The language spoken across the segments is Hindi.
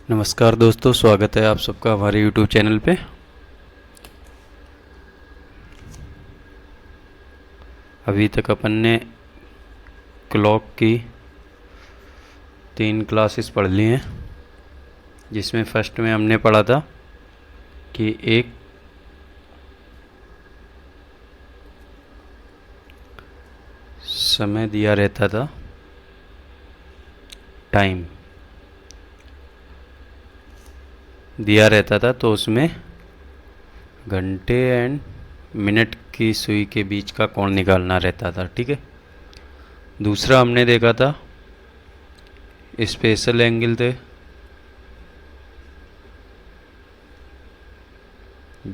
नमस्कार दोस्तों, स्वागत है आप सबका हमारे यूट्यूब चैनल पे। अभी तक अपन ने क्लॉक की 3 क्लासेस पढ़ ली हैं, जिसमें फर्स्ट में हमने पढ़ा था कि एक समय दिया रहता था, टाइम दिया रहता था, तो उसमें घंटे एंड मिनट की सुई के बीच का कोण निकालना रहता था। ठीक है। दूसरा हमने देखा था स्पेशल एंगल थे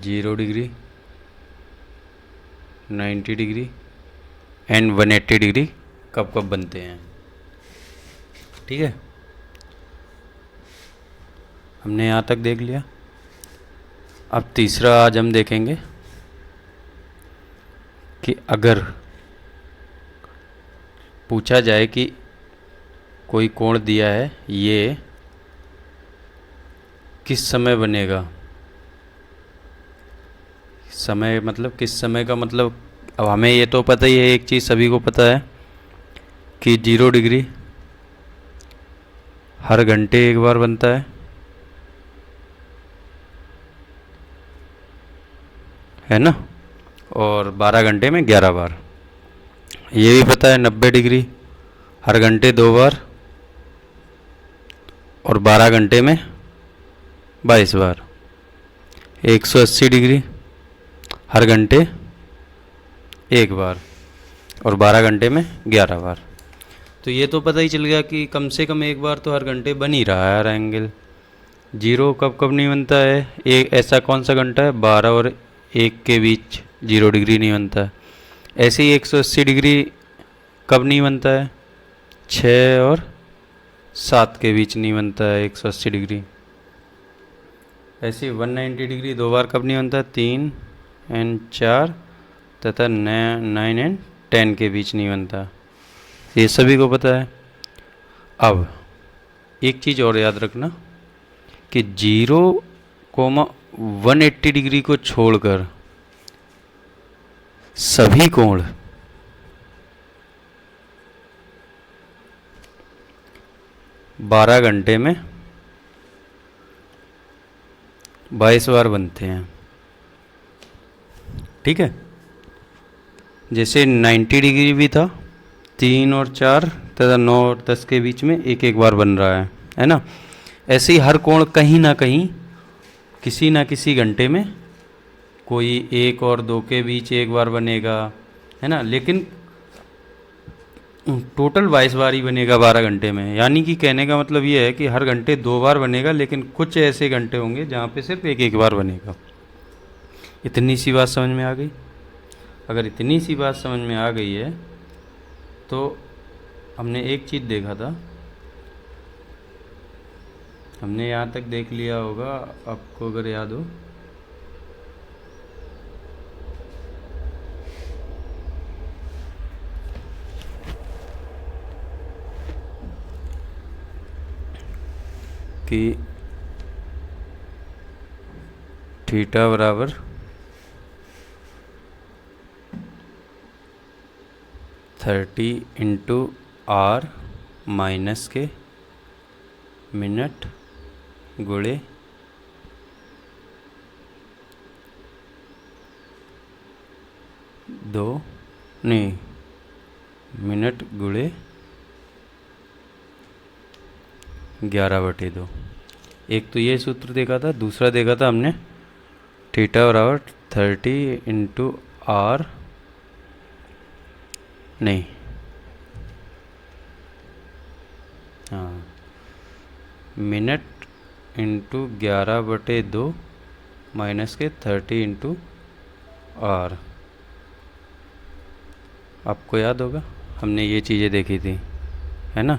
0 डिग्री, 90 डिग्री एंड 180 डिग्री कब कब बनते हैं। ठीक है, हमने यहाँ तक देख लिया। अब तीसरा आज हम देखेंगे कि अगर पूछा जाए कि कोई कोण दिया है, ये किस समय बनेगा। समय मतलब किस समय का मतलब, अब हमें ये तो पता ही है, एक चीज़ सभी को पता है कि 0 डिग्री हर घंटे एक बार बनता है ना, और 12 घंटे में 11 बार। ये भी पता है 90 डिग्री हर घंटे 2 बार और 12 घंटे में 22 बार। 180 डिग्री हर घंटे 1 बार और 12 घंटे में 11 बार। तो ये तो पता ही चल गया कि कम से कम एक बार तो हर घंटे बन ही रहा है हर एंगल। 0 कब कब नहीं बनता है, एक ऐसा कौन सा घंटा है 12 और 1 के बीच 0 डिग्री नहीं बनता है। ऐसे ही 180 डिग्री कब नहीं बनता है, 6 और 7 के बीच नहीं बनता है 180 डिग्री। ऐसे ही 190 डिग्री 2 बार कब नहीं बनता, 3 एंड 4 तथा 9 एंड 10 के बीच नहीं बनता। ये सभी को पता है। अब एक चीज़ और याद रखना कि 0,180 डिग्री को छोड़कर सभी कोण 12 घंटे में 22 बार बनते हैं। ठीक है, जैसे 90 डिग्री भी था, 3 और 4 तथा 9 और 10 के बीच में एक एक बार बन रहा है ना। ऐसे ही हर कोण कहीं ना कहीं किसी ना किसी घंटे में कोई 1 और 2 के बीच एक बार बनेगा, है ना, लेकिन टोटल 22 बार ही बनेगा 12 घंटे में। यानी कि कहने का मतलब ये है कि हर घंटे 2 बार बनेगा, लेकिन कुछ ऐसे घंटे होंगे जहाँ पे सिर्फ एक एक बार बनेगा। इतनी सी बात समझ में आ गई। अगर इतनी सी बात समझ में आ गई है तो हमने एक चीज़ देखा था, हमने यहाँ तक देख लिया होगा, आपको अगर याद हो, कि थीटा बराबर 30 इंटू आर माइनस के मिनट गुणे दो नहीं मिनट गुणे 11/2। एक तो ये सूत्र देखा था, दूसरा देखा था हमने थीटा बराबर 30 इंटू आर, नहीं, हाँ, मिनट इंटू 11/2 माइनस के 30 इंटू आर। आपको याद होगा हमने ये चीज़ें देखी थी, है ना।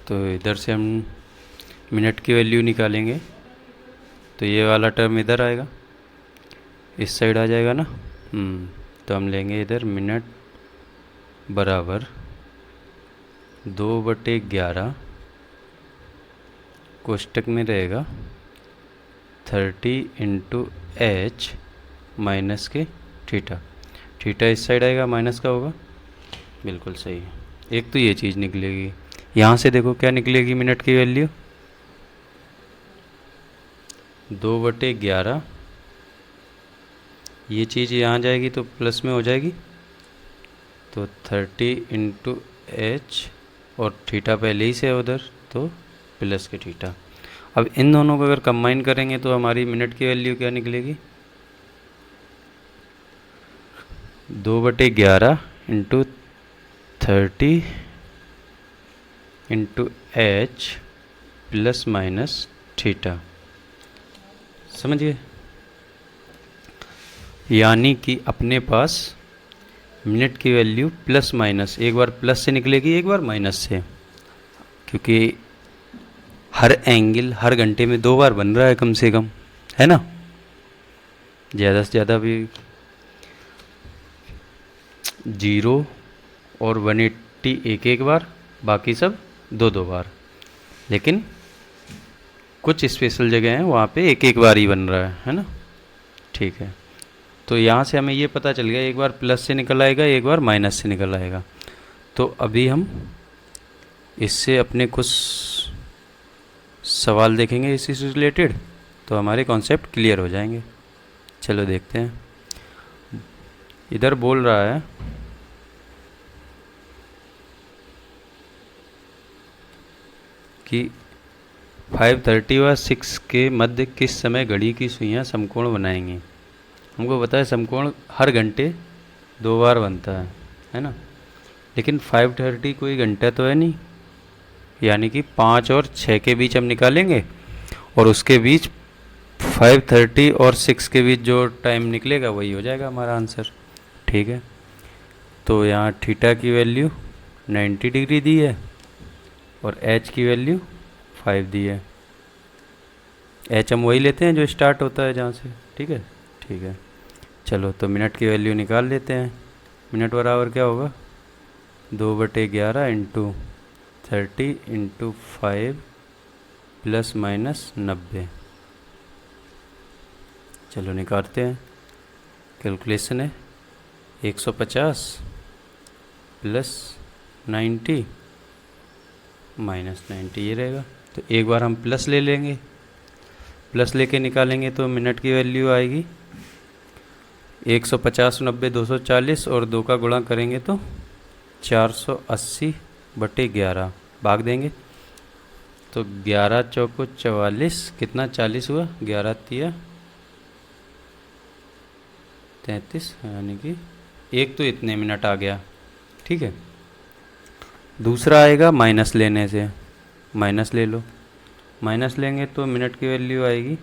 तो इधर से हम मिनट की वैल्यू निकालेंगे तो ये वाला टर्म इधर आएगा, इस साइड आ जाएगा ना। तो हम लेंगे इधर मिनट बराबर 2/11, कोष्टक में रहेगा 30 × h के थीटा। थीटा इस साइड आएगा, माइनस का होगा, बिल्कुल सही है। एक तो ये चीज़ निकलेगी। यहाँ से देखो क्या निकलेगी मिनट की वैल्यू, 2/11। ये चीज़ यहाँ जाएगी तो प्लस में हो जाएगी, तो 30 × h, और थीटा पहले ही से है उधर, तो प्लस के थीटा। अब इन दोनों को अगर कंबाइन करेंगे तो हमारी मिनट की वैल्यू क्या निकलेगी, 2/11 × 30 × h प्लस माइनस थीटा। समझ गए? यानी कि अपने पास मिनट की वैल्यू प्लस माइनस, एक बार प्लस से निकलेगी, एक बार माइनस से, क्योंकि हर एंगल हर घंटे में 2 बार बन रहा है कम से कम, है ना। ज़्यादा से ज़्यादा भी 0 और 180 एक बार, बाकी सब 2 बार। लेकिन कुछ स्पेशल जगह हैं वहाँ पे एक बार ही बन रहा है ना। ठीक है, तो यहाँ से हमें ये पता चल गया, एक बार प्लस से निकल आएगा, एक बार माइनस से निकल आएगा। तो अभी हम इससे अपने कुछ सवाल देखेंगे इसी से रिलेटेड, तो हमारे कॉन्सेप्ट क्लियर हो जाएंगे। चलो देखते हैं। इधर बोल रहा है कि 5:30 व 6 के मध्य किस समय घड़ी की सुइयां समकोण बनाएंगी। हमको पता है समकोण हर घंटे 2 बार बनता है ना। लेकिन 5:30 कोई घंटा तो है नहीं, यानी कि 5 और 6 के बीच हम निकालेंगे, और उसके बीच 5:30 और 6 के बीच जो टाइम निकलेगा वही हो जाएगा हमारा आंसर। ठीक है, तो यहाँ थीटा की वैल्यू 90 डिग्री दी है और एच की वैल्यू 5 दी है। एच हम वही लेते हैं जो स्टार्ट होता है जहाँ से। ठीक है, ठीक है। चलो तो मिनट की वैल्यू निकाल लेते हैं। मिनट बराबर क्या होगा, 2/11 × 30 × 5 प्लस माइनस 90। चलो निकालते हैं। कैलकुलेशन है 150 प्लस 90 माइनस 90, ये रहेगा। तो एक बार हम प्लस ले लेंगे, प्लस लेके निकालेंगे तो मिनट की वैल्यू आएगी 150 90 240, और 2 का गुणा करेंगे तो 480/11 भाग देंगे तो 11 चौको 44, कितना 40 हुआ, 11 तिया 33, यानी कि एक तो इतने मिनट आ गया। ठीक है, दूसरा आएगा माइनस लेने से, माइनस ले लो। माइनस लेंगे तो मिनट की वैल्यू आएगी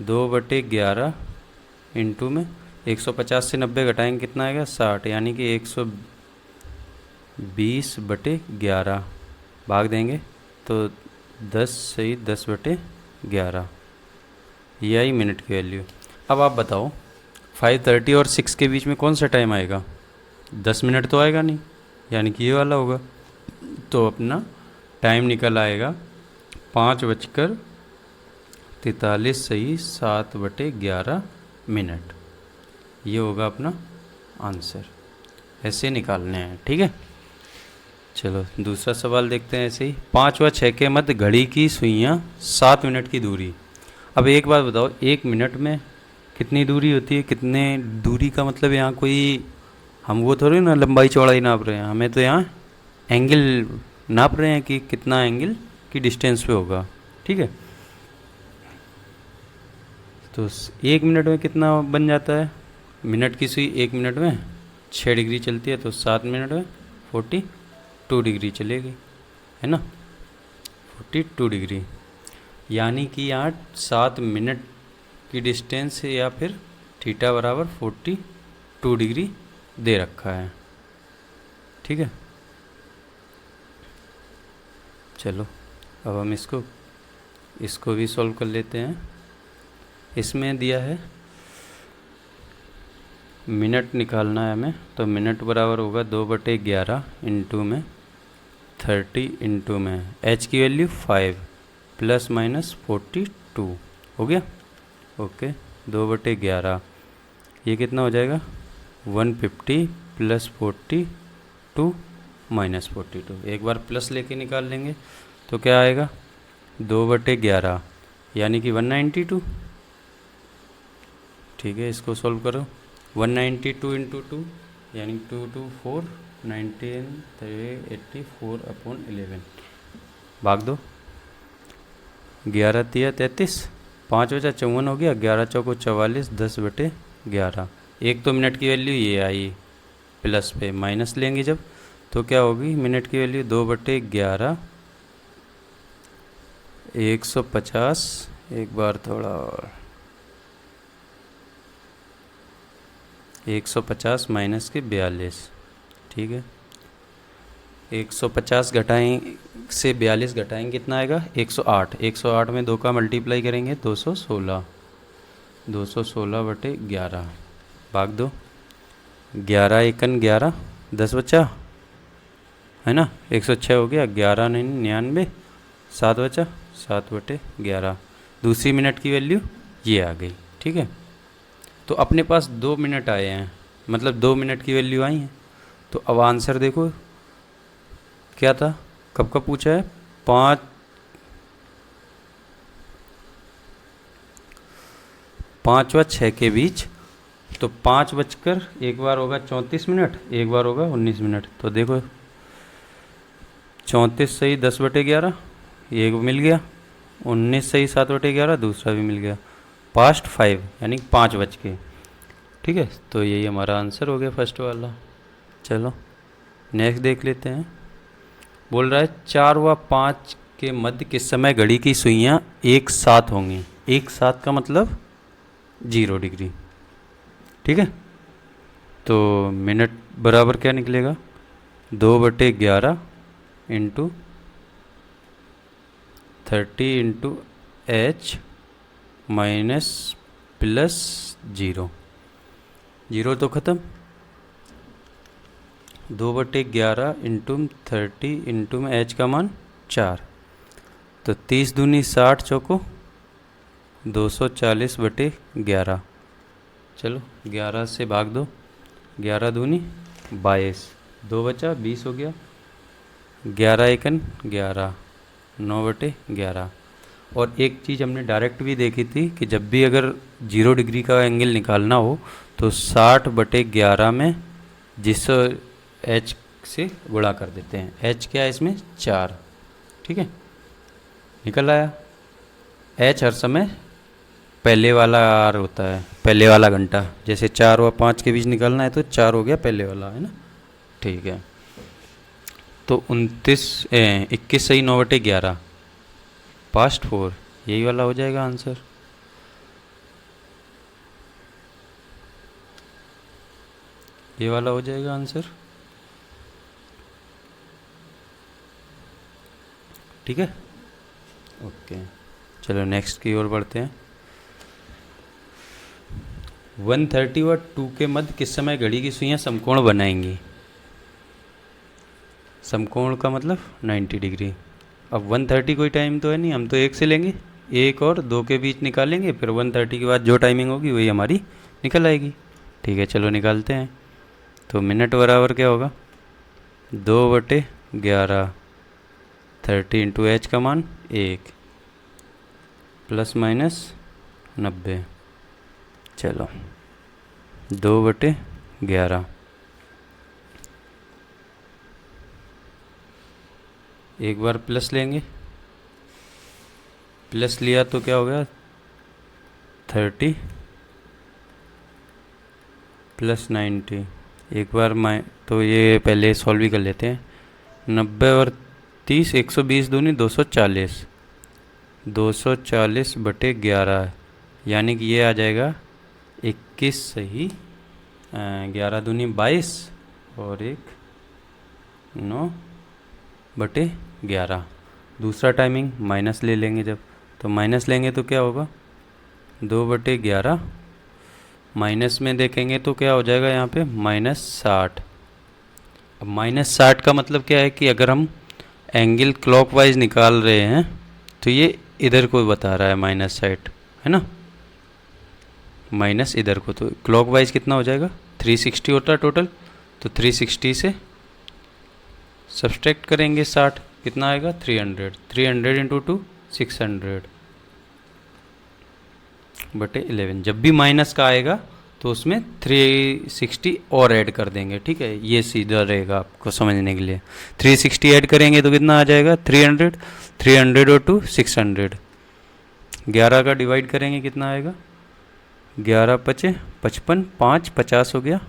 2/11 इंटू में 150 से 90 घटाएंगे कितना आएगा 60, यानी कि 120/11 भाग देंगे तो 10 सही 10/11, ये आई मिनट की वैल्यू। अब आप बताओ 5:30 और 6 के बीच में कौन सा टाइम आएगा, 10 मिनट तो आएगा नहीं, यानी कि ये वाला होगा। तो अपना टाइम निकल आएगा 5:43 सही 7/11 मिनट। ये होगा अपना आंसर, ऐसे निकालने हैं। ठीक है, चलो दूसरा सवाल देखते हैं। ऐसे ही 5 व 6 के मध्य घड़ी की सुइयां 7 मिनट की दूरी। अब एक बात बताओ, 1 मिनट में कितनी दूरी होती है, कितने दूरी का मतलब यहाँ कोई हम वो थोड़ी ना लंबाई चौड़ाई नाप रहे हैं, हमें तो यहाँ एंगल नाप रहे हैं कि कितना एंगल की डिस्टेंस पे होगा। ठीक है, तो 1 मिनट में कितना बन जाता है, मिनट की सुई 1 मिनट में 6 डिग्री चलती है, तो 7 मिनट में 42 डिग्री चलेगी, है ना, 42 डिग्री। यानी कि यहाँ 7 मिनट की डिस्टेंस या फिर थीटा बराबर 42 डिग्री दे रखा है। ठीक है, चलो अब हम इसको भी सॉल्व कर लेते हैं। इसमें दिया है मिनट निकालना है हमें, तो मिनट बराबर होगा 2/11 इंटू में 30 इंटू में h की वैल्यू 5 प्लस माइनस 42 हो गया। ओके, 2/11 ये कितना हो जाएगा 150 प्लस 42 माइनस 42। एक बार प्लस लेके निकाल लेंगे तो क्या आएगा 2/11 यानी कि 192। ठीक है, इसको सॉल्व करो। 192 इंटू 2 यानी 2 2 4 19 84/11 भाग दो। 11 तिया 33, 5 बचा 54 हो गया, 11 चौको 44, 10/11। एक तो मिनट की वैल्यू ये आई प्लस पे, माइनस लेंगे जब तो क्या होगी मिनट की वैल्यू 2/11 150। एक बार थोड़ा और 150 माइनस के 42। ठीक है, 150 घटाएं से 42 घटाएंगे कितना आएगा 108। 108 में 2 का मल्टीप्लाई करेंगे 216। 216/11 भाग दो। 11 एकन 11, 10 बचा है ना, 106 हो गया। 11 99, 7 बचा, 7/11। दूसरी मिनट की वैल्यू ये आ गई। ठीक है, तो अपने पास 2 मिनट आए हैं, मतलब 2 मिनट की वैल्यू आई है। तो अब आंसर देखो क्या था, कब का पूछा है 5 व 6 के बीच। तो 5 बजकर एक बार होगा 34 मिनट, एक बार होगा 19 मिनट। तो देखो 34 सही 10/11 एक मिल गया, 19 सही 7/11 दूसरा भी मिल गया। पास्ट 5 यानी 5 बज के। ठीक है, तो यही हमारा आंसर हो गया फर्स्ट वाला। चलो नेक्स्ट देख लेते हैं। बोल रहा है 4 व 5 के मध्य किस समय घड़ी की सुइयां एक साथ होंगी। एक साथ का मतलब 0 डिग्री। ठीक है, तो मिनट बराबर क्या निकलेगा 2/11 into 30 into h minus plus 0। 0 तो ख़त्म। 2/11 इंटू 30 इंटू में h का मान 4, तो 30 दूनी 60 चौको 240/11। चलो 11 से भाग दो, 11 दूनी 22, 2 बचा 20 हो गया। 11 एकन 11, 9/11। और एक चीज़ हमने डायरेक्ट भी देखी थी कि जब भी अगर 0 डिग्री का एंगल निकालना हो तो 60/11 में जिस h से गुणा कर देते हैं। h क्या है इसमें 4। ठीक है, निकल आया। h हर समय पहले वाला आर होता है, पहले वाला घंटा। जैसे 4 व 5 के बीच निकालना है तो 4 हो गया पहले वाला, है ना। ठीक है, तो 21 सही 9/11 पास्ट 4 यही वाला हो जाएगा आंसर। ये वाला हो जाएगा आंसर। ठीक है, ओके। चलो नेक्स्ट की ओर बढ़ते हैं। 130 व 2 के मध्य किस समय घड़ी की सुइयां समकोण बनाएंगी। समकोण का मतलब 90 डिग्री। अब 130 कोई टाइम तो है नहीं, हम तो 1 से लेंगे, 1 और 2 के बीच निकालेंगे, फिर 130 के बाद जो टाइमिंग होगी वही हमारी निकल आएगी। ठीक है, चलो निकालते हैं। तो मिनट बराबर क्या होगा 2/11, 30 इंटू h का मान 1 प्लस माइनस 90। चलो 2/11, एक बार प्लस लेंगे, प्लस लिया तो क्या हो गया 30 प्लस 90। एक बार तो ये पहले सॉल्व भी कर लेते हैं। 90 और 30, 120 दूनी 240, 240/11 यानी कि ये आ जाएगा 21 सही 11 दूनी 22 और 1 9/11। दूसरा टाइमिंग माइनस ले लेंगे जब, तो माइनस लेंगे तो क्या होगा 2/11 माइनस में देखेंगे तो क्या हो जाएगा यहाँ पे -60। अब -60 का मतलब क्या है कि अगर हम एंगल क्लॉकवाइज निकाल रहे हैं तो ये इधर को बता रहा है -60, है ना, माइनस इधर को, तो क्लॉकवाइज कितना हो जाएगा 360 होता है टोटल, तो 360 से सब्सट्रैक्ट करेंगे 60, कितना आएगा 300, 300 इंटू 2 600 बटे 11। जब भी माइनस का आएगा तो उसमें 360 और ऐड कर देंगे, ठीक है, ये सीधा रहेगा आपको समझने के लिए। 360 ऐड करेंगे तो कितना आ जाएगा 300, 300 और 2 600, 11 का डिवाइड करेंगे कितना आएगा 11 पचे 55, 5 50 हो गया,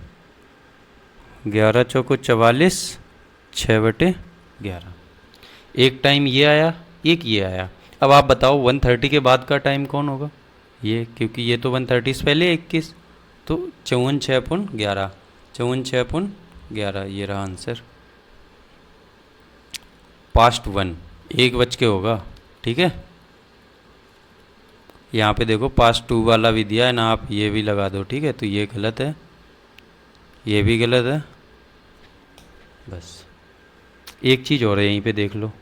11 चौको 44, 6/11। एक टाइम ये आया, एक ये आया। अब आप बताओ 130 के बाद का टाइम कौन होगा, ये, क्योंकि ये तो 130 से पहले 21, तो 54/6/11, 54/6/11, ये रहा आंसर। पास्ट 1 1 बज के होगा, ठीक है। यहाँ पे देखो पास्ट 2 वाला भी दिया है ना, आप ये भी लगा दो, ठीक है, तो ये गलत है, ये भी गलत है। बस एक चीज़ और है, यहीं पे देख लो,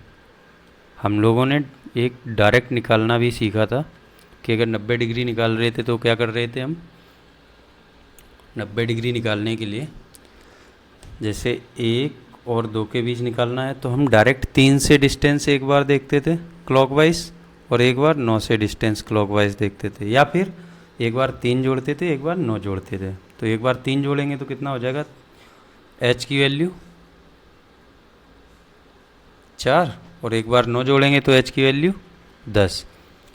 हम लोगों ने एक डायरेक्ट निकालना भी सीखा था कि अगर 90 डिग्री निकाल रहे थे तो क्या कर रहे थे हम, 90 डिग्री निकालने के लिए जैसे 1 और 2 के बीच निकालना है तो हम डायरेक्ट 3 से डिस्टेंस एक बार देखते थे क्लॉकवाइज, और एक बार 9 से डिस्टेंस क्लॉकवाइज देखते थे, या फिर एक बार 3 जोड़ते थे, एक बार 9 जोड़ते थे। तो एक बार 3 जोड़ेंगे तो कितना हो जाएगा, h की वैल्यू 4, और एक बार 9 जोड़ेंगे तो h की वैल्यू 10।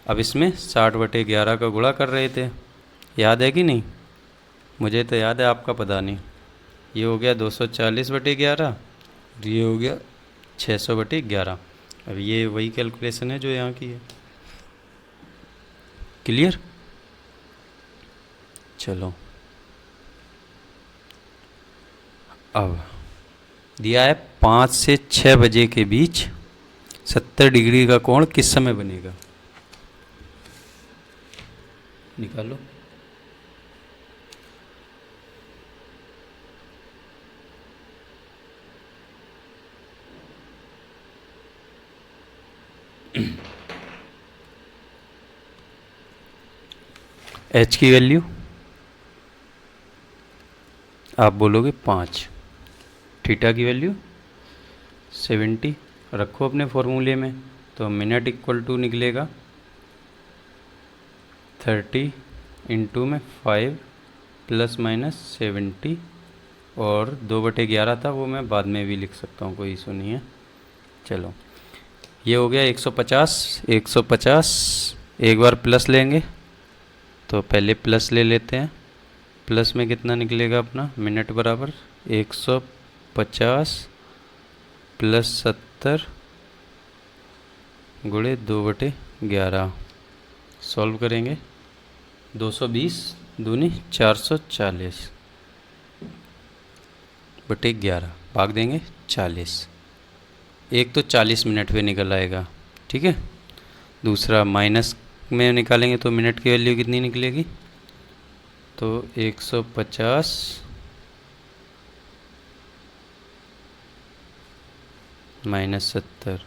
अब इसमें 60/11 का गुणा कर रहे थे, याद है कि नहीं, मुझे तो याद है, आपका पता नहीं। ये हो गया 240/11, ये हो गया 600/11। अब ये वही कैलकुलेशन है जो यहाँ की है। क्लियर, चलो अब दिया है 5 से 6 बजे के बीच 70 डिग्री का कोण किस समय बनेगा, निकालो। h की वैल्यू आप बोलोगे 5, थीटा की वैल्यू 70 रखो अपने फॉर्मूले में, तो मिनट इक्वल टू निकलेगा 30 इंटू में 5 ± 70, और 2/11 था, वो मैं बाद में भी लिख सकता हूँ, कोई इशू नहीं है। चलो ये हो गया 150, 150, एक बार प्लस लेंगे तो पहले प्लस ले लेते हैं, प्लस में कितना निकलेगा अपना, मिनट बराबर 150 + 70 गुणे 2/11, सॉल्व करेंगे 220 दूनी 440 बटे 11, भाग देंगे 40, एक तो 40 मिनट पे निकल आएगा, ठीक है। दूसरा माइनस में निकालेंगे तो मिनट की वैल्यू कितनी निकलेगी, तो 150 - 70,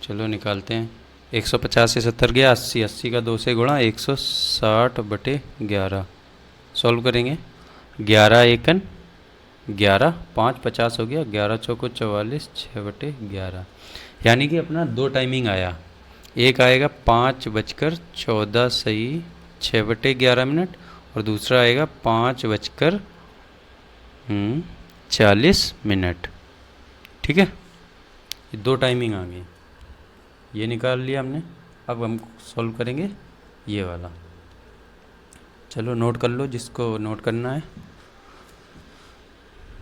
चलो निकालते हैं। 150 से 70 गया 80, 80 का 2 से गुणा 160/11, सॉल्व करेंगे 11 एकन 11, 5 50 हो गया, 11 चौको 44, 6/11, यानी कि अपना 2 टाइमिंग आया, एक आएगा 5:14 सही 6/11 मिनट, और दूसरा आएगा 5:40 मिनट, ठीक है। ये 2 टाइमिंग आ गई, ये निकाल लिया हमने। अब हम सॉल्व करेंगे ये वाला, चलो नोट कर लो जिसको नोट करना है।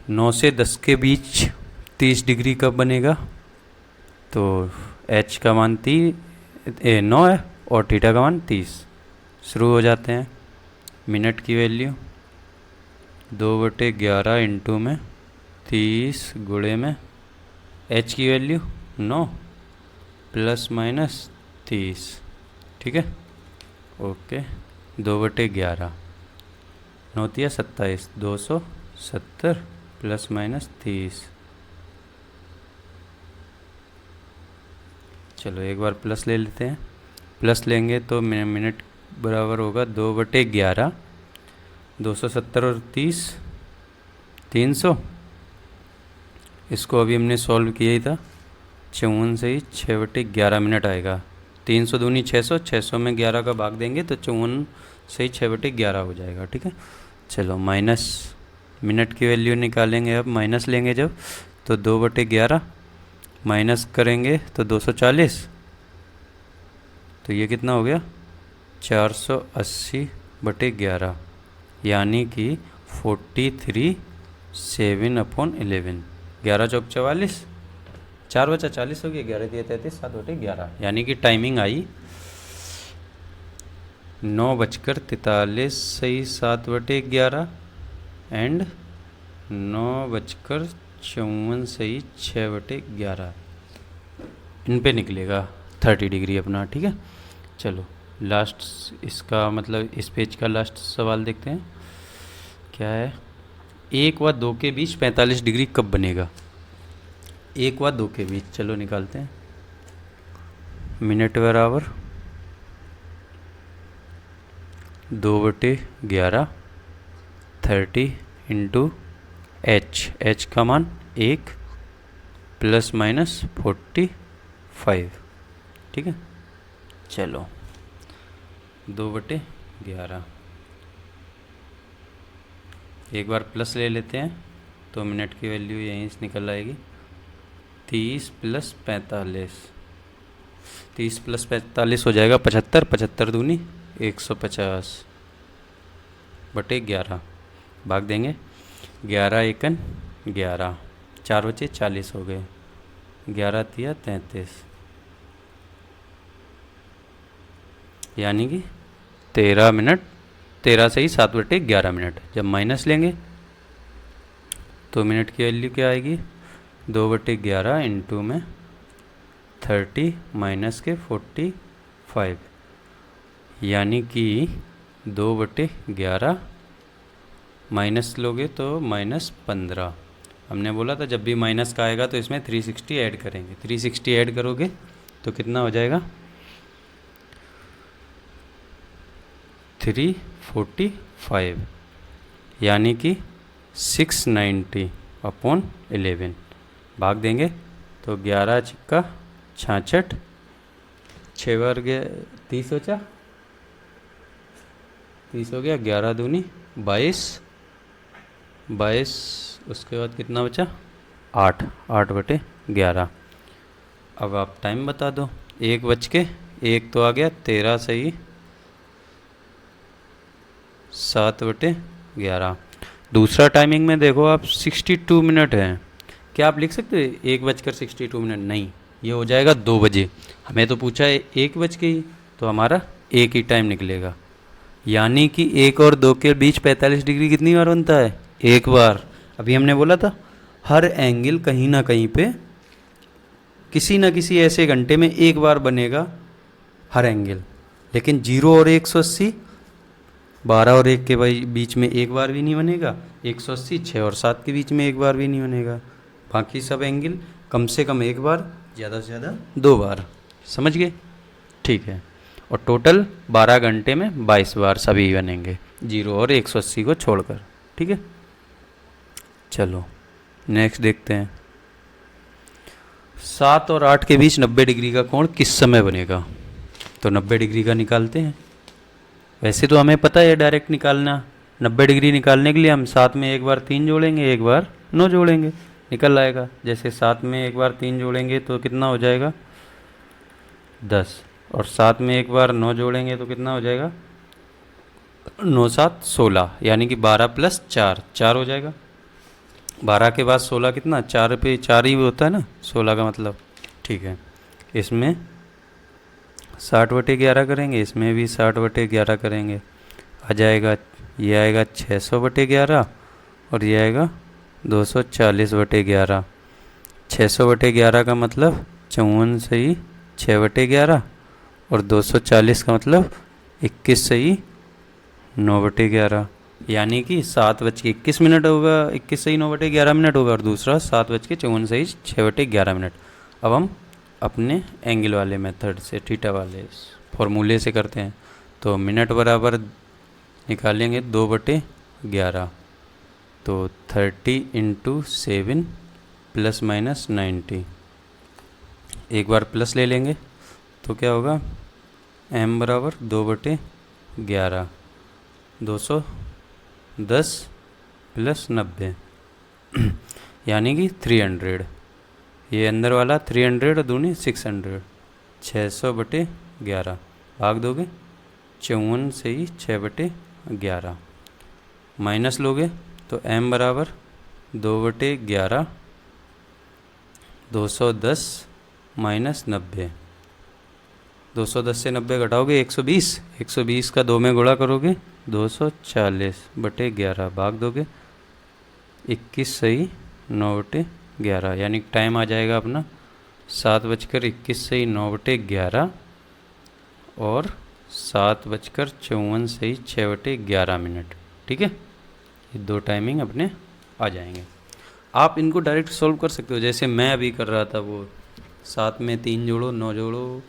9 से 10 के बीच 30 डिग्री कब बनेगा, तो h का मान 9 है और थीटा का मान 30। शुरू हो जाते हैं। मिनट की वैल्यू 2/11 इंटू में 30 गुणे में h की वैल्यू 9 ± 30, ठीक है, ओके। 2/11 9 27 270 plus minus 30। चलो एक बार प्लस ले लेते हैं। प्लस लेंगे तो मिनट बराबर होगा 2/11 270 और 30 300। इसको अभी हमने सॉल्व किया ही था, 54 से ही 6/11 मिनट आएगा। 300 दूनी 600, 600 में 11 का भाग देंगे तो 54 से ही 6/11 हो जाएगा। ठीक है, चलो माइनस मिनट की वैल्यू निकालेंगे। अब माइनस लेंगे जब, तो 2/11 माइनस करेंगे तो 240, तो ये कितना हो गया 480/11, यानी कि 43 7/11। 11 चौक 44, 4 बचा 40 हो गया, 11 दिए 33 7/11, यानी कि टाइमिंग आई 9:43 सही 7/11 एंड 9:54 सही 6/11। इन पे निकलेगा 30 डिग्री अपना। ठीक है, चलो लास्ट इसका मतलब इस पेज का लास्ट सवाल देखते हैं क्या है। 1 व 2 के बीच 45 डिग्री कब बनेगा? 1 व 2 के बीच, चलो निकालते हैं। मिनट बराबर 2/11 30 इंटू एच का मान 1 प्लस माइनस 45। ठीक है, चलो 2/11 एक बार प्लस ले लेते हैं तो मिनट की वैल्यू यहीं से निकल आएगी। 30 प्लस 45, 30 प्लस 45 हो जाएगा 75, 75 दूनी 150/11 भाग देंगे। 11 एकन 11, 4 बचे 40 हो गए, 11 तिया 33, यानी कि 13 मिनट, 13 से ही 7/11 मिनट। जब माइनस लेंगे तो मिनट की वैल्यू क्या आएगी 2/11 इंटू में 30 माइनस के 45, यानी कि 2/11 माइनस लोगे तो -15। हमने बोला था जब भी माइनस का आएगा तो इसमें 360 ऐड करेंगे। 360 ऐड करोगे तो कितना हो जाएगा 345, यानी कि 690/11 भाग देंगे तो 11 छिक्का 66, 6 बार गया 30 बचा, 30 हो गया, 11 दूनी 22, 22 उसके बाद कितना बचा 8, 8/11। अब आप टाइम बता दो। 1 तो आ गया, 13 से ही 7/11। दूसरा टाइमिंग में देखो आप 62 मिनट है। क्या आप लिख सकते हो 1:62 मिनट? नहीं, ये हो जाएगा 2 बजे। हमें तो पूछा है 1 बज के ही, तो हमारा एक ही टाइम निकलेगा, यानी कि 1 और 2 के बीच 45 डिग्री कितनी बार बनता है? एक बार। अभी हमने बोला था हर एंगल कहीं ना कहीं पे किसी ना किसी ऐसे घंटे में एक बार बनेगा हर एंगल, लेकिन 0 और 180, 12 और 1 के बीच में एक बार भी नहीं बनेगा। 180 6 और 7 के बीच में एक बार भी नहीं बनेगा। बाकी सब एंगल कम से कम एक बार, ज़्यादा से ज़्यादा 2 बार। समझ गए? ठीक है, और टोटल 12 घंटे में 22 बार सभी बनेंगे, 0 और 180 को छोड़कर। ठीक है, चलो नेक्स्ट देखते हैं। 7 और 8 के बीच 90 डिग्री का कोण किस समय बनेगा? तो 90 डिग्री का निकालते हैं। वैसे तो हमें पता है डायरेक्ट निकालना। 90 डिग्री निकालने के लिए हम 7 में एक बार 3 जोड़ेंगे, एक बार 9 जोड़ेंगे, निकल आएगा। जैसे 7 में एक बार 3 जोड़ेंगे तो कितना हो जाएगा 10, और 7 में एक बार 9 जोड़ेंगे तो कितना हो जाएगा 9 7 16, यानी कि 12 प्लस 4 4 हो जाएगा। 12 के बाद 16 कितना, 4 पे 4 ही होता है ना 16 का मतलब। ठीक है, इसमें 60/11 करेंगे, इसमें भी 60/11 करेंगे। आ जाएगा, ये आएगा 600/11 और ये आएगा 240/11। 600/11 का मतलब 54 से ही 6/11 और 240 का मतलब 21 से ही 9/11, यानी कि 7:21 होगा, 21 सही 9/11 होगा, और दूसरा 7:54 सही 6/11। अब हम अपने एंगल वाले मेथड से, थीटा वाले फॉर्मूले से करते हैं। तो मिनट बराबर निकालेंगे 2/11, तो 30 × 7 ± 90। एक बार प्लस ले लेंगे तो क्या होगा, m बराबर 2/11, 210 + 90 यानी कि 300। ये अंदर वाला 300 और दूनी 600, 600/11 भाग दोगे 54 से ही 6/11, माइनस लोगे तो m बराबर 2/11, 210 - 90, 210 से 90 घटाओगे 120, 120 का 2 में गुणा करोगे 240/11 भाग दोगे 21 सही 9/11, यानी टाइम आ जाएगा अपना 7:21 सही 9/11 और 7:54 सही 6/11। ठीक है, ये दो टाइमिंग अपने आ जाएंगे। आप इनको डायरेक्ट सॉल्व कर सकते हो, जैसे मैं अभी कर रहा था, वो 7 में 3 जोड़ो, 9 जोड़ो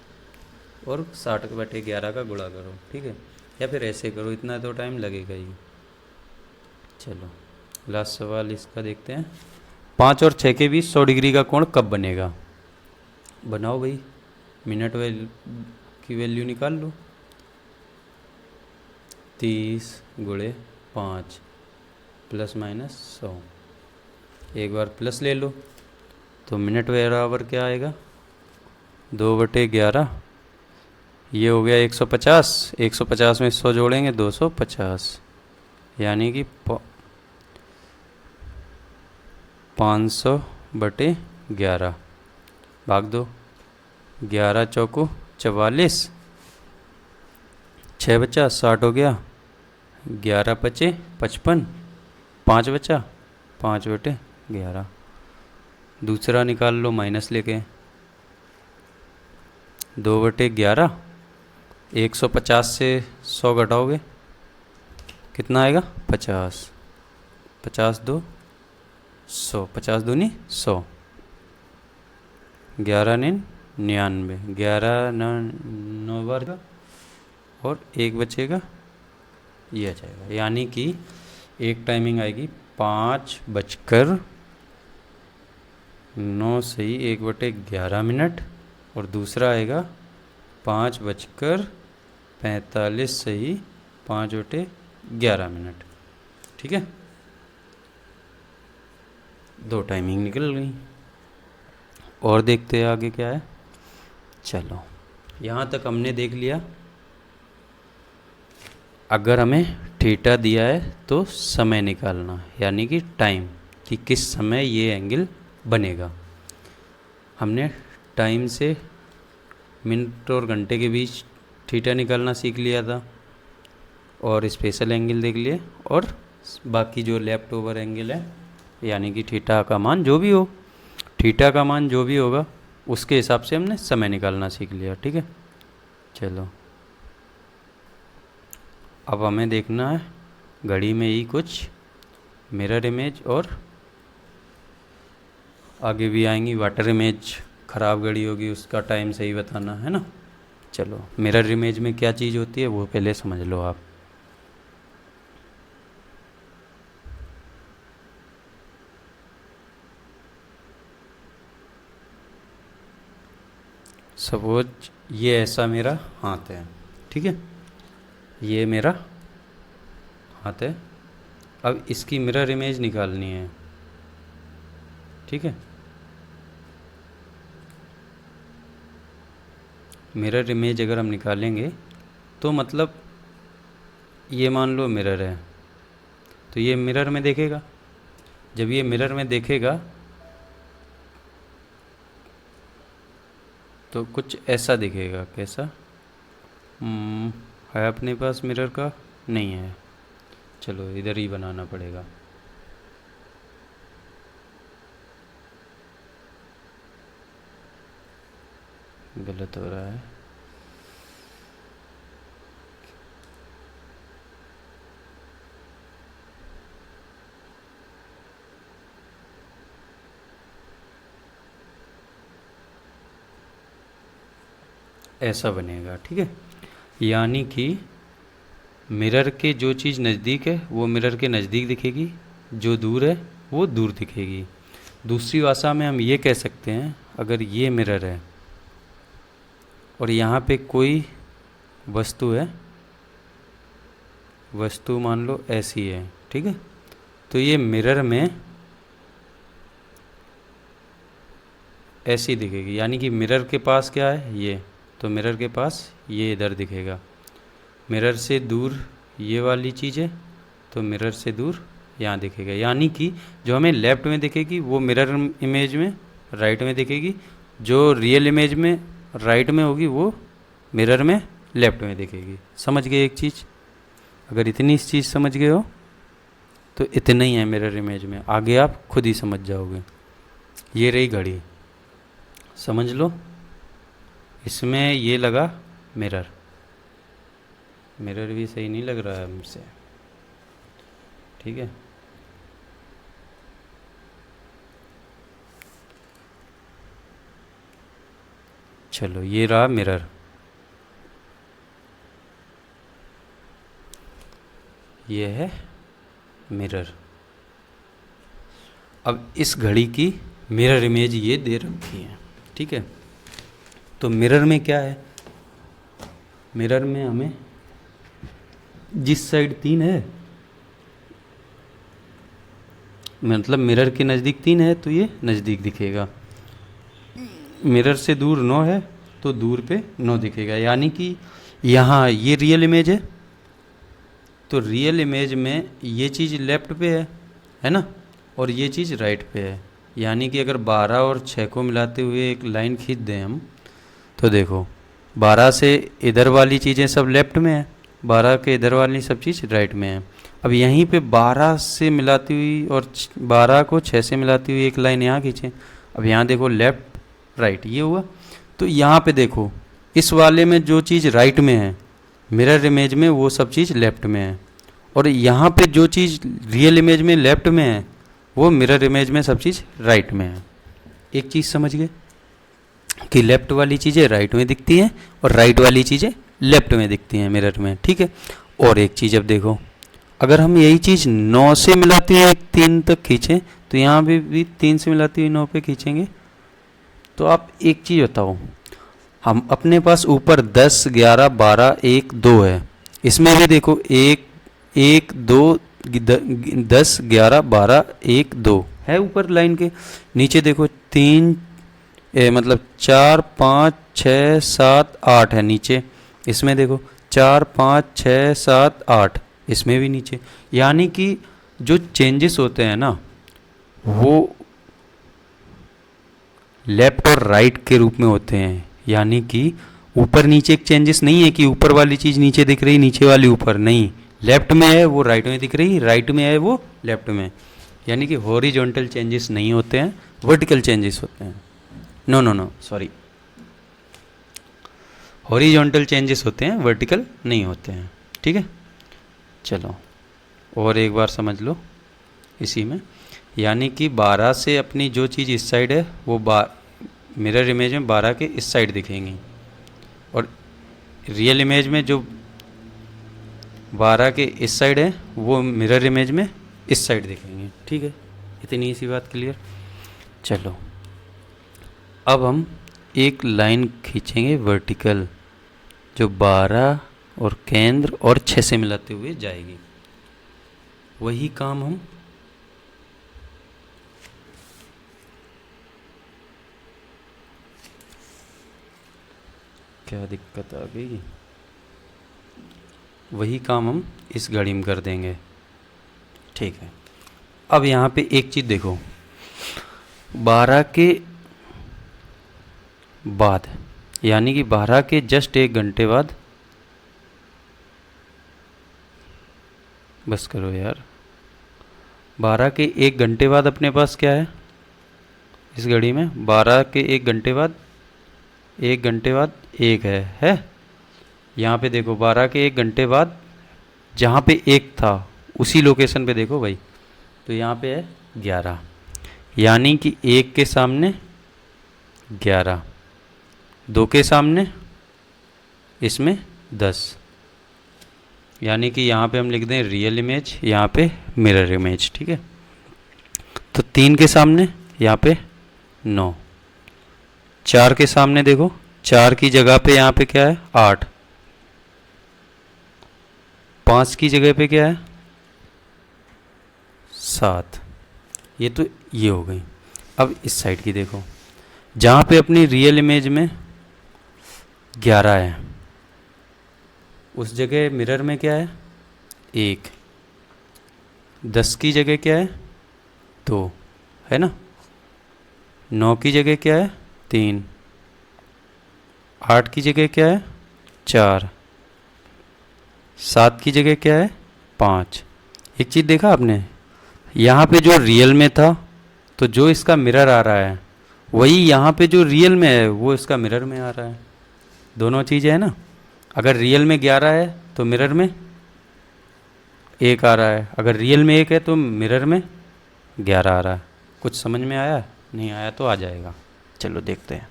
और 60/11 का गुणा करो। ठीक है, या फिर ऐसे करो, इतना तो टाइम लगेगा ही। चलो लास्ट सवाल इसका देखते हैं। 5 और 6 के बीच 100 डिग्री का कोण कब बनेगा? बनाओ भाई, मिनट की वैल्यू निकाल लो। 30 × 5 ± 100, एक बार प्लस ले लो तो मिनट बराबर क्या आएगा, 2/11, ये हो गया 150, 150 में 100 जोड़ेंगे 250, यानी कि 500/11 भाग दो, 11 चौको 44, 6 बचा 60 हो गया, 11 पचे 55, 5 बचा 5/11। दूसरा निकाल लो माइनस लेके, 2/11, 150 से 100 घटाओगे कितना आएगा, 50, 50 2 100, 50 दूनी 100, 11 9 99, 11 9 बार का और एक बचेगा, ये आ जाएगा। यानी कि एक टाइमिंग आएगी 5:09 सही 1/11, और दूसरा आएगा 5:45 सही 5/11। ठीक है, दो टाइमिंग निकल गई। और देखते हैं आगे क्या है। चलो यहाँ तक हमने देख लिया। अगर हमें थीटा दिया है तो समय निकालना, यानी कि टाइम, कि किस समय ये एंगल बनेगा। हमने टाइम से मिनट और घंटे के बीच थीटा निकालना सीख लिया था, और स्पेशल एंगल देख लिए, और बाकी जो लेफ्ट ओवर एंगल है, यानी कि थीटा का मान जो भी हो, थीटा का मान जो भी होगा उसके हिसाब से हमने समय निकालना सीख लिया। ठीक है, चलो अब हमें देखना है घड़ी में ही कुछ मिरर इमेज, और आगे भी आएंगी वाटर इमेज। ख़राब घड़ी होगी उसका टाइम सही बताना है ना। चलो मिरर इमेज में क्या चीज़ होती है वो पहले समझ लो आप। सपोज ये ऐसा मेरा हाथ है, ठीक है, ये मेरा हाथ है। अब इसकी मिरर इमेज निकालनी है। ठीक है, मिरर इमेज अगर हम निकालेंगे तो मतलब ये मान लो मिरर है, तो ये मिरर में देखेगा। जब ये मिरर में देखेगा तो कुछ ऐसा दिखेगा। कैसा? है अपने पास मिरर का? नहीं है, चलो इधर ही बनाना पड़ेगा। गलत हो रहा है। ऐसा बनेगा, ठीक है। यानी कि मिरर के जो चीज़ नज़दीक है वो मिरर के नज़दीक दिखेगी, जो दूर है वो दूर दिखेगी। दूसरी भाषा में हम ये कह सकते हैं, अगर ये मिरर है और यहाँ पे कोई वस्तु है, वस्तु मान लो ऐसी है, ठीक है, तो ये मिरर में ऐसी दिखेगी। यानी कि मिरर के पास क्या है, ये, तो मिरर के पास ये इधर दिखेगा। मिरर से दूर ये वाली चीज़ है, तो मिरर से दूर यहाँ दिखेगा। यानी कि जो हमें लेफ्ट में दिखेगी वो मिरर इमेज में राइट में दिखेगी, जो रियल इमेज में राइट में होगी वो मिरर में लेफ्ट में दिखेगी। समझ गए एक चीज़? अगर इतनी चीज़ समझ गए हो तो इतना ही है मिरर इमेज में, आगे आप खुद ही समझ जाओगे। ये रही घड़ी, समझ लो, इसमें ये लगा मिरर। मिरर भी सही नहीं लग रहा है हमसे, ठीक है। चलो ये रहा मिरर, ये है मिरर। अब इस घड़ी की मिरर इमेज ये दे रखी है, ठीक है। तो मिरर में क्या है, मिरर में हमें जिस साइड 3 है, मतलब मिरर के नज़दीक 3 है तो ये नज़दीक दिखेगा। मिरर से दूर 9 है तो दूर पे 9 दिखेगा। यानी कि यहाँ ये रियल इमेज है, तो रियल इमेज में ये चीज़ लेफ्ट पे है ना, और ये चीज़ राइट पे है। यानी कि अगर 12 और 6 को मिलाते हुए एक लाइन खींच दें हम, तो देखो 12 से इधर वाली चीज़ें सब लेफ्ट में है, 12 के इधर वाली सब चीज़ राइट में है। अब यहीं पे 12 से मिलाती हुई और 12 को 6 से मिलाती हुई एक लाइन यहाँ खींचें। अब यहाँ देखो लेफ्ट राइट ये हुआ, तो यहाँ पे देखो इस वाले में जो चीज़ राइट में है मिरर इमेज में वो सब चीज़ लेफ्ट में है, और यहाँ पे जो चीज़ रियल इमेज में लेफ्ट में है वो मिरर इमेज में सब चीज़ राइट में है। एक चीज़ समझ गए कि लेफ्ट वाली चीज़ें राइट में दिखती हैं और राइट वाली चीज़ें लेफ्ट में दिखती हैं मिरर में, ठीक है। और एक चीज़ अब देखो, अगर हम यही चीज़ 9 से मिलाते हुए 3 तक खींचें, तो यहाँ भी 3 से मिलाती हुई 9 पे खींचेंगे। तो आप एक चीज़ बताओ, हम अपने पास ऊपर 10, 11, 12, 1, 2 है, इसमें भी देखो 1, 1, 2, 10, 11, 12, 1, 2 है ऊपर लाइन के। नीचे देखो 3 मतलब 4, 5, 6, 7, 8 है नीचे, इसमें देखो 4, 5, 6, 7, 8, इसमें भी नीचे। यानी कि जो चेंजेस होते हैं ना वो लेफ्ट और राइट के रूप में होते हैं। यानी कि ऊपर नीचे एक चेंजेस नहीं है कि ऊपर वाली चीज़ नीचे दिख रही, नीचे वाली ऊपर नहीं, लेफ्ट में है वो राइट में दिख रही, राइट में है वो लेफ्ट में। यानी कि हॉरिजॉन्टल चेंजेस नहीं होते हैं, वर्टिकल चेंजेस होते हैं। नो सॉरी, हॉरिजॉन्टल चेंजेस होते हैं, वर्टिकल नहीं होते हैं, ठीक है। चलो और एक बार समझ लो इसी में। यानी कि 12 से अपनी जो चीज़ इस साइड है वो मिरर इमेज में 12 के इस साइड दिखेंगी, और रियल इमेज में जो 12 के इस साइड है वो मिरर इमेज में इस साइड दिखेंगे, ठीक है। इतनी सी बात क्लियर। चलो अब हम एक लाइन खींचेंगे वर्टिकल, जो 12 और केंद्र और 6 से मिलाते हुए जाएगी। वही काम हम क्या दिक्कत आ गई, वही काम हम इस घड़ी में कर देंगे, ठीक है। अब यहाँ पे एक चीज़ देखो, 12 के बाद यानी कि 12 के जस्ट 1 घंटे बाद, बस करो यार, 12 के 1 घंटे बाद अपने पास क्या है इस घड़ी में, 12 के 1 घंटे बाद, 1 घंटे बाद 1 है। यहाँ पे देखो 12 के 1 घंटे बाद जहाँ पे 1 था उसी लोकेशन पे देखो भाई, तो यहाँ पे है 11। यानी कि 1 के सामने 11, 2 के सामने इसमें 10, यानी कि यहाँ पे हम लिख दें रियल इमेज, यहाँ पे मिरर इमेज, ठीक है। तो 3 के सामने यहाँ पे 9, 4 के सामने देखो 4 की जगह पे यहाँ पे क्या है 8, 5 की जगह पे क्या है 7, ये तो ये हो गई। अब इस साइड की देखो, जहाँ पे अपनी रियल इमेज में 11 है उस जगह मिरर में क्या है 1, 10 की जगह क्या है 2, है ना, 9 की जगह क्या है 3, 8 की जगह क्या है 4, 7 की जगह क्या है 5। एक चीज़ देखा आपने, यहाँ पे जो रियल में था तो जो इसका मिरर आ रहा है वही यहाँ पे जो रियल में है वो इसका मिरर में आ रहा है। दोनों चीज़ें है ना, अगर रियल में 11 है तो मिरर में 1 आ रहा है, अगर रियल में 1 है तो मिरर में 11 आ रहा है। कुछ समझ में आया? नहीं आया तो आ जाएगा। चलो देखते हैं।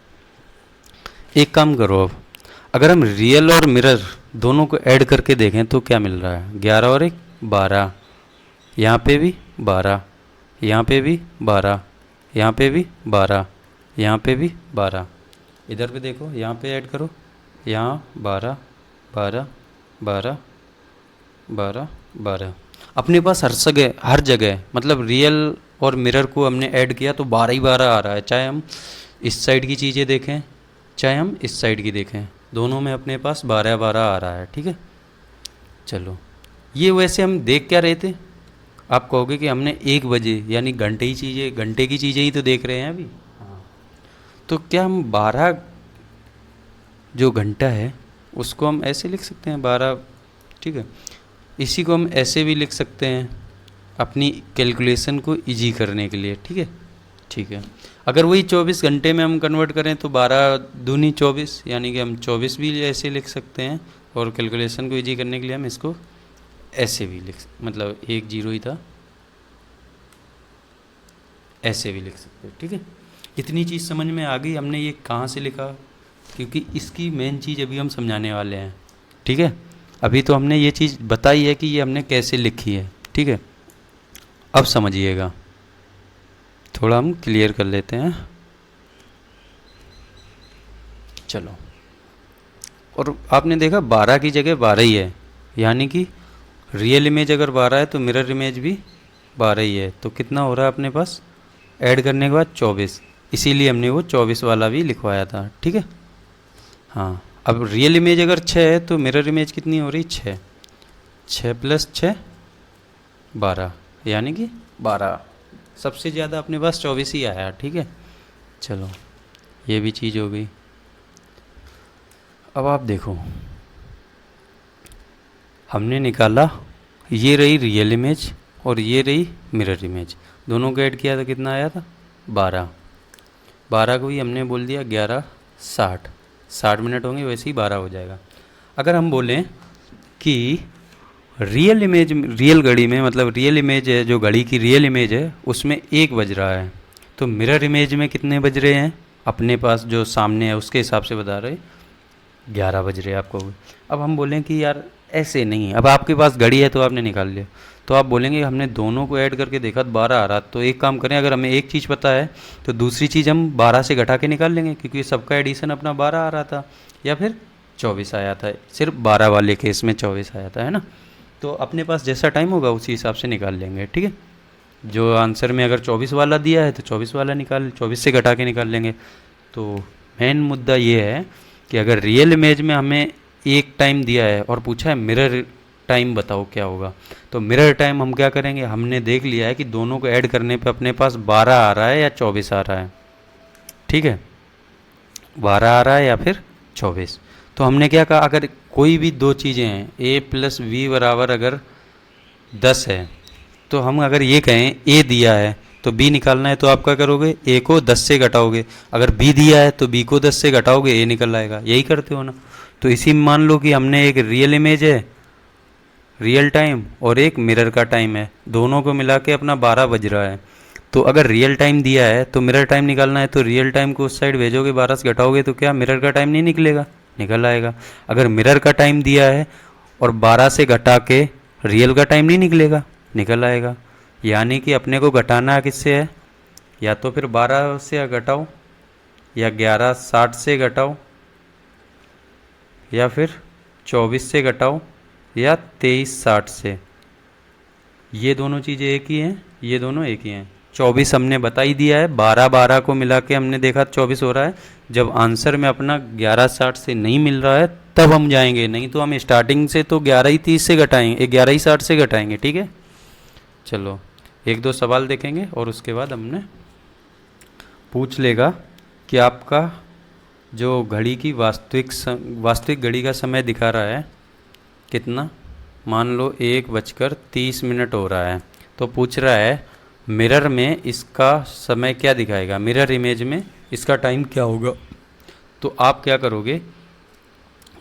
एक काम करो, अब अगर हम रियल और मिरर दोनों को ऐड करके देखें तो क्या मिल रहा है, 11 और 1 12, यहाँ पे भी 12, यहाँ पे भी 12, यहाँ पे भी 12, यहाँ पे भी 12, इधर पे देखो यहाँ पे ऐड करो, यहाँ 12 12 12 12 12, अपने पास हर जगह मतलब रियल और मिरर को हमने ऐड किया तो 12 ही 12 आ रहा है। चाहे हम इस साइड की चीज़ें देखें चाहे हम इस साइड की देखें, दोनों में अपने पास 12 12 आ रहा है, ठीक है। चलो ये वैसे हम देख क्या रहे थे, आप कहोगे कि हमने 1 बजे यानी घंटे की चीज़ें ही तो देख रहे हैं अभी। हाँ, तो क्या हम 12 जो घंटा है उसको हम ऐसे लिख सकते हैं 12, ठीक है। इसी को हम ऐसे भी लिख सकते हैं अपनी कैलकुलेशन को इजी करने के लिए, ठीक है। ठीक है, अगर वही 24 घंटे में हम कन्वर्ट करें तो 12 दूनी 24, यानी कि हम 24 भी ऐसे लिख सकते हैं, और कैलकुलेशन को इजी करने के लिए हम इसको ऐसे भी मतलब 1 0 ही था, ऐसे भी लिख सकते हैं, ठीक है। इतनी चीज़ समझ में आ गई हमने ये कहाँ से लिखा, क्योंकि इसकी मेन चीज़ अभी हम समझाने वाले हैं, ठीक है। अभी तो हमने ये चीज़ बताई है कि ये हमने कैसे लिखी है, ठीक है। अब समझिएगा, थोड़ा हम क्लियर कर लेते हैं। चलो, और आपने देखा 12 की जगह 12 ही है, यानी कि रियल इमेज अगर 12 है तो मिरर इमेज भी 12 ही है, तो कितना हो रहा है अपने पास ऐड करने के बाद 24, इसीलिए हमने वो 24 वाला भी लिखवाया था, ठीक है। हाँ, अब रियल इमेज अगर 6 है तो मिरर इमेज कितनी हो रही 6, 6 + 6 12, यानी कि 12, सबसे ज़्यादा अपने पास 24 ही आया, ठीक है। चलो ये भी चीज़ हो गई। अब आप देखो, हमने निकाला ये रही रियल इमेज और ये रही मिरर इमेज, दोनों को ऐड किया तो कितना आया था 12, 12 को ही हमने बोल दिया 11 60 मिनट होंगे, वैसे ही 12 हो जाएगा। अगर हम बोलें कि रियल इमेज, रियल घड़ी में मतलब रियल इमेज है, जो घड़ी की रियल इमेज है उसमें 1 बज रहा है, तो मिरर इमेज में कितने बज रहे हैं अपने पास जो सामने है उसके हिसाब से बता रहे 11 बज रहे हैं आपको। अब हम बोलें कि यार ऐसे नहीं, अब आपके पास घड़ी है तो आपने निकाल लिया, तो आप बोलेंगे हमने दोनों को ऐड करके देखा 12 आ रहा, तो एक काम करें, अगर हमें एक चीज़ पता है तो दूसरी चीज़ हम 12 से घटा के निकाल लेंगे, क्योंकि सबका एडिशन अपना 12 आ रहा था या फिर 24 आया था, सिर्फ 12 वाले केस में 24 आया था, है ना। तो अपने पास जैसा टाइम होगा उसी हिसाब से निकाल लेंगे, ठीक है। जो आंसर में अगर 24 वाला दिया है तो 24 वाला 24 से घटा के निकाल लेंगे। तो मेन मुद्दा ये है कि अगर रियल इमेज में हमें एक टाइम दिया है और पूछा है मिरर टाइम बताओ क्या होगा, तो मिरर टाइम हम क्या करेंगे, हमने देख लिया है कि दोनों को ऐड करने पे अपने पास 12 आ रहा है या 24 आ रहा है, ठीक है, 12 आ रहा है या फिर 24। तो हमने क्या कहा, अगर कोई भी दो चीज़ें हैं a + v बराबर अगर 10 है, तो हम अगर ये कहें a दिया है तो b निकालना है, तो आप क्या करोगे, a को 10 से घटाओगे, अगर b दिया है तो b को 10 से घटाओगे, a निकल आएगा, यही करते हो ना। तो इसी में मान लो कि हमने एक रियल इमेज है, रियल टाइम, और एक मिरर का टाइम है, दोनों को मिला के अपना 12 बज रहा है। तो अगर रियल टाइम दिया है तो मिरर टाइम निकालना है, तो रियल टाइम को उस साइड भेजोगे, 12 से घटाओगे तो क्या मिरर का टाइम नहीं निकलेगा, निकल आएगा। अगर मिरर का टाइम दिया है और 12 से घटा के रियल का टाइम नहीं निकलेगा, निकल आएगा। यानी कि अपने को घटाना किससे है, या तो फिर 12 से घटाओ, या 11:60 से घटाओ, या फिर 24 से घटाओ, या 23:60 से। ये दोनों चीज़ें एक ही हैं, ये दोनों एक ही हैं। 24 हमने बता ही दिया है, 12 को मिला के हमने देखा 24 हो रहा है। जब आंसर में अपना 11:60 से नहीं मिल रहा है तब हम जाएंगे, नहीं तो हम स्टार्टिंग से तो 11:30 से घटाएंगे, 11:60 से घटाएंगे। ठीक है, चलो एक दो सवाल देखेंगे और उसके बाद हमने पूछ लेगा कि आपका जो घड़ी की वास्तविक घड़ी का समय दिखा रहा है कितना। मान लो 1:30 हो रहा है, तो पूछ रहा है मिरर में इसका समय क्या दिखाएगा, मिरर इमेज में इसका टाइम क्या होगा। तो आप क्या करोगे,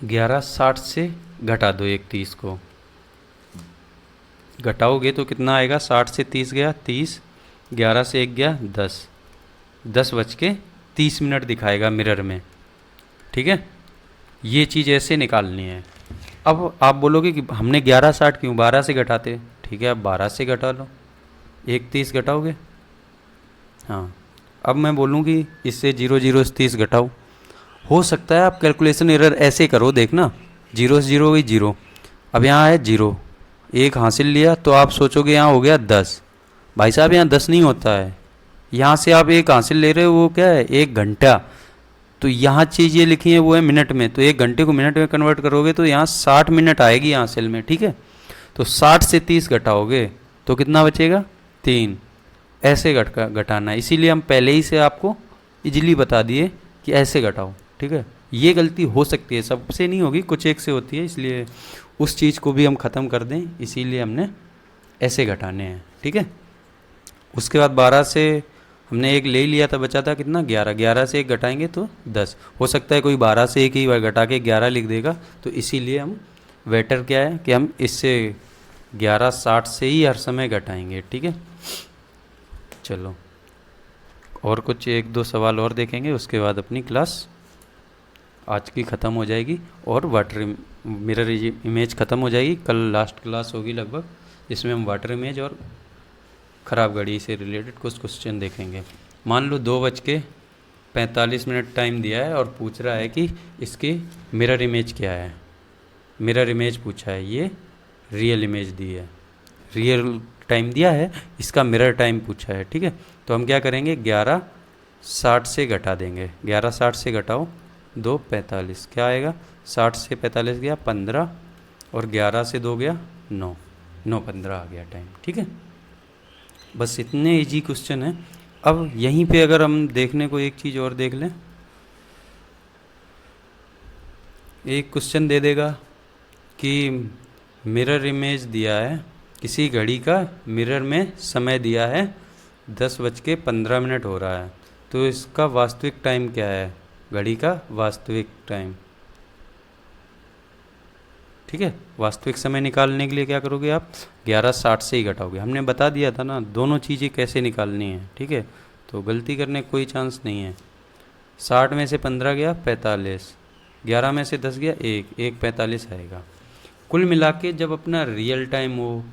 11:60 से घटा दो 1:30 को, घटाओगे तो कितना आएगा, 60 से 30 गया 30, 11 से 1 गया 10, 10:30 दिखाएगा मिरर में। ठीक है, ये चीज़ ऐसे निकालनी है। अब आप बोलोगे कि हमने 11:60 क्यों, 12 से घटाते। ठीक है, आप 12 से घटा लो, 1:30 घटाओगे। हाँ, अब मैं बोलूँ कि इससे 0 से 30 घटाओ, हो सकता है आप कैलकुलेशन एरर ऐसे करो, देखना 0 से 0 हुई 0, अब यहाँ है 0, 1 हासिल लिया तो आप सोचोगे यहाँ हो गया 10। भाई साहब यहाँ 10 नहीं होता है, यहाँ से आप 1 हासिल ले रहे हो, वो क्या है 1 घंटा। तो यहाँ चीज़ ये लिखी है वो है मिनट में, तो 1 घंटे को मिनट में कन्वर्ट करोगे तो यहाँ 60 मिनट आएगी यहाँ सेल में। ठीक है, तो 60 से 30 घटाओगे तो कितना बचेगा, 3। ऐसे घटाना है, इसीलिए हम पहले ही से आपको इजीली बता दिए कि ऐसे घटाओ। ठीक है, ये गलती हो सकती है, सबसे नहीं होगी, कुछ एक से होती है, इसलिए उस चीज़ को भी हम ख़त्म कर दें, इसीलिए हमने ऐसे घटाने हैं। ठीक है, उसके बाद 12 से हमने 1 ले लिया था, बचा था कितना 11, 11 से 1 घटाएंगे तो 10। हो सकता है कोई 12 से 1 ही बार घटा के 11 लिख देगा, तो इसीलिए हम बेटर क्या है कि हम इससे 11:60 से ही हर समय घटाएंगे। ठीक है, चलो और कुछ 1-2 सवाल और देखेंगे, उसके बाद अपनी क्लास आज की ख़त्म हो जाएगी और वाटर मिरर इमेज ख़त्म हो जाएगी। कल लास्ट क्लास होगी लगभग, जिसमें हम वाटर इमेज और ख़राब घड़ी से रिलेटेड कुछ क्वेश्चन देखेंगे। मान लो 2:45 टाइम दिया है और पूछ रहा है कि इसकी मिरर इमेज क्या है। मिरर इमेज पूछा है, ये रियल इमेज दी है, रियल टाइम दिया है, इसका मिरर टाइम पूछा है। ठीक है, तो हम क्या करेंगे, 11:60 से घटा देंगे, 11:60 से घटाओ 2:45, क्या आएगा, 60 से 45 गया 15, और 11 से 2 गया 9, 9:15 आ गया टाइम। ठीक है, बस इतने इजी क्वेश्चन है। अब यहीं पे अगर हम देखने को एक चीज़ और देख लें, एक क्वेश्चन दे देगा कि मिरर इमेज दिया है, किसी घड़ी का मिरर में समय दिया है 10:15 हो रहा है, तो इसका वास्तविक टाइम क्या है, घड़ी का वास्तविक टाइम। ठीक है, वास्तविक समय निकालने के लिए क्या करोगे आप, 11:60 से ही घटाओगे। हमने बता दिया था ना दोनों चीज़ें कैसे निकालनी है। ठीक है, तो गलती करने का कोई चांस नहीं है। 60 में से 15 गया 45, 11 में से 10 गया 1 45 आएगा। कुल मिला के जब अपना रियल टाइम हो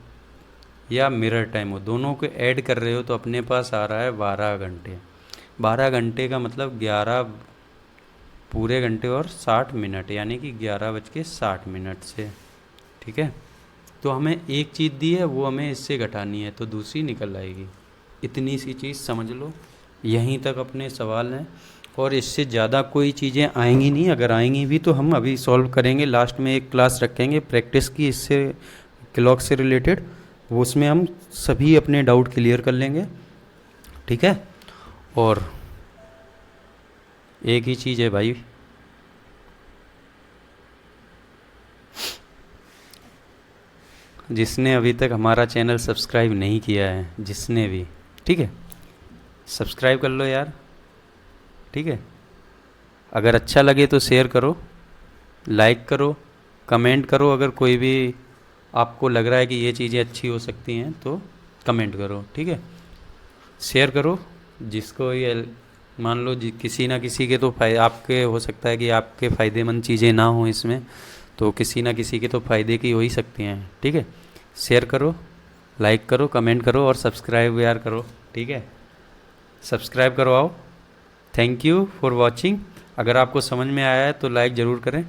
या मिरर टाइम हो, दोनों को ऐड कर रहे हो तो अपने पास आ रहा है 12 घंटे। 12 घंटे का मतलब 11 पूरे घंटे और 60 मिनट, यानी कि 11:60 से। ठीक है, तो हमें एक चीज़ दी है वो हमें इससे घटानी है, तो दूसरी निकल आएगी। इतनी सी चीज़ समझ लो, यहीं तक अपने सवाल हैं और इससे ज़्यादा कोई चीज़ें आएंगी नहीं। अगर आएंगी भी तो हम अभी सॉल्व करेंगे, लास्ट में एक क्लास रखेंगे प्रैक्टिस की इससे क्लॉक से रिलेटेड, वो उसमें हम सभी अपने डाउट क्लियर कर लेंगे। ठीक है, और एक ही चीज़ है भाई, जिसने अभी तक हमारा चैनल सब्सक्राइब नहीं किया है, जिसने भी, ठीक है, सब्सक्राइब कर लो यार। ठीक है, अगर अच्छा लगे तो शेयर करो, लाइक करो, कमेंट करो। अगर कोई भी आपको लग रहा है कि ये चीज़ें अच्छी हो सकती हैं तो कमेंट करो। ठीक है, शेयर करो, जिसको ये मान लो जी किसी ना किसी के तो आपके हो सकता है कि आपके फ़ायदेमंद चीज़ें ना हो इसमें, तो किसी ना किसी के तो फ़ायदे की हो ही सकती हैं। ठीक है, शेयर करो, लाइक करो, कमेंट करो और सब्सक्राइब यार करो। ठीक है, सब्सक्राइब करो आओ। Thank you for watching. अगर आपको समझ में आया है तो लाइक ज़रूर करें।